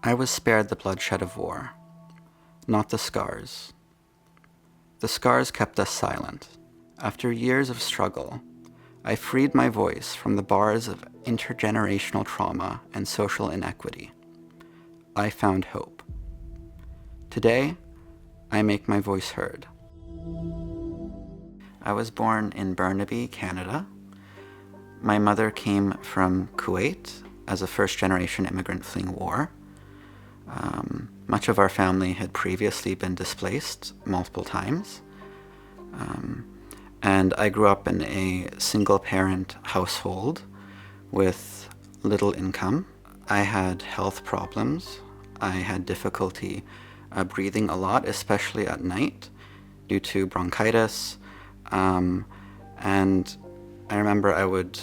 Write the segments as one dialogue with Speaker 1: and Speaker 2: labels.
Speaker 1: I was spared the bloodshed of war, not the scars. The scars kept us silent. After years of struggle, I freed my voice from the bars of intergenerational trauma and social inequity. I found hope. Today, I make my voice heard. I was born in Burnaby, Canada. My mother came from Kuwait as a first-generation immigrant fleeing war. Much of our family had previously been displaced multiple times. And I grew up in a single-parent household with little income. I had health problems. I had difficulty breathing a lot, especially at night, due to bronchitis. And I remember I would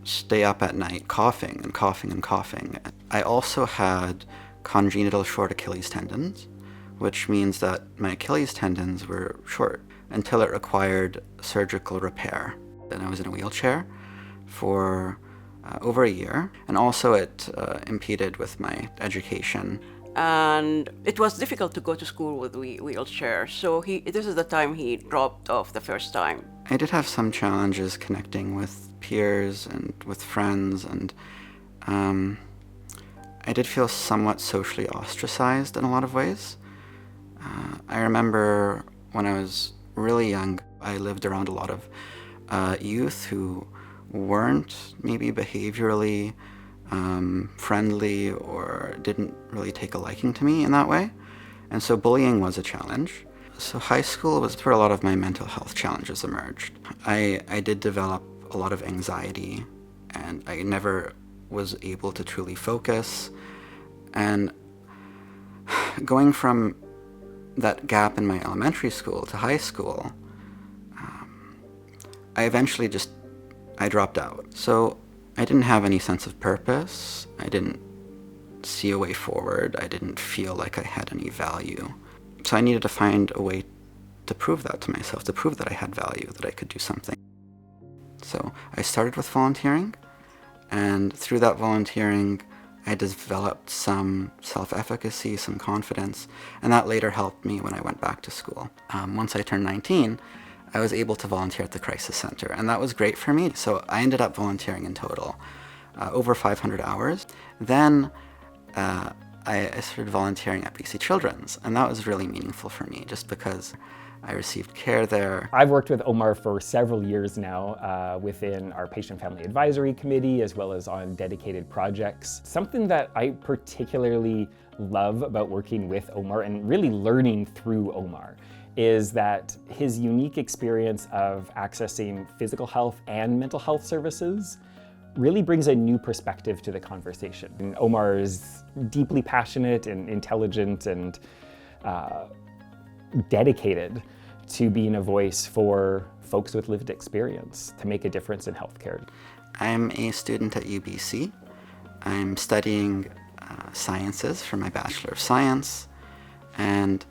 Speaker 1: stay up at night coughing and coughing and coughing. I also had congenital short Achilles tendons, which means that my Achilles tendons were short until it required surgical repair. And I was in a wheelchair for over a year, and also it impeded with my education.
Speaker 2: And it was difficult to go to school with wheelchair, so this is the time he dropped off the first time.
Speaker 1: I did have some challenges connecting with peers and with friends, and I did feel somewhat socially ostracized in a lot of ways. I remember when I was really young, I lived around a lot of youth who weren't maybe behaviorally friendly or didn't really take a liking to me in that way. And so bullying was a challenge. So high school was where a lot of my mental health challenges emerged. I did develop a lot of anxiety, and I never was able to truly focus. And going from that gap in my elementary school to high school, I eventually I dropped out. So I didn't have any sense of purpose. I didn't see a way forward. I didn't feel like I had any value. So I needed to find a way to prove that to myself, to prove that I had value, that I could do something. So I started with volunteering, and through that volunteering, I developed some self-efficacy, some confidence, and that later helped me when I went back to school. Once I turned 19, I was able to volunteer at the crisis center, and that was great for me. So I ended up volunteering in total over 500 hours. Then I started volunteering at BC Children's, and that was really meaningful for me just because I received care there.
Speaker 3: I've worked with Omar for several years now within our Patient Family Advisory Committee, as well as on dedicated projects. Something that I particularly love about working with Omar and really learning through Omar is that his unique experience of accessing physical health and mental health services really brings a new perspective to the conversation. And Omar is deeply passionate and intelligent and dedicated to being a voice for folks with lived experience to make a difference in healthcare.
Speaker 1: I'm a student at UBC. I'm studying sciences for my Bachelor of Science, and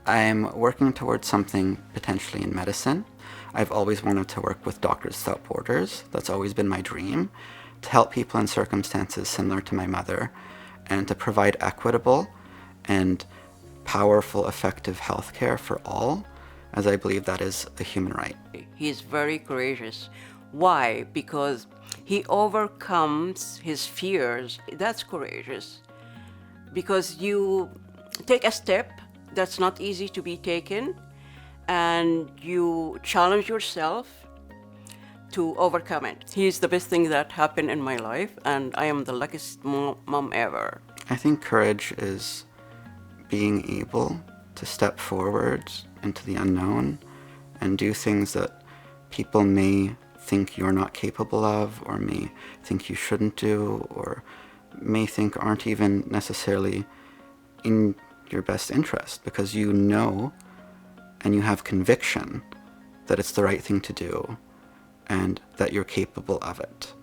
Speaker 1: I'm working towards something potentially in medicine. I've always wanted to work with Doctors Without Borders. That's always been my dream, to help people in circumstances similar to my mother and to provide equitable and powerful, effective healthcare for all, as I believe that is a human right.
Speaker 2: He's very courageous. Why? Because he overcomes his fears. That's courageous. Because you take a step that's not easy to be taken, and you challenge yourself to overcome it. He's the best thing that happened in my life, and I am the luckiest mom ever.
Speaker 1: I think courage is being able to step forward into the unknown and do things that people may think you're not capable of, or may think you shouldn't do, or may think aren't even necessarily in your best interest, because you know and you have conviction that it's the right thing to do and that you're capable of it.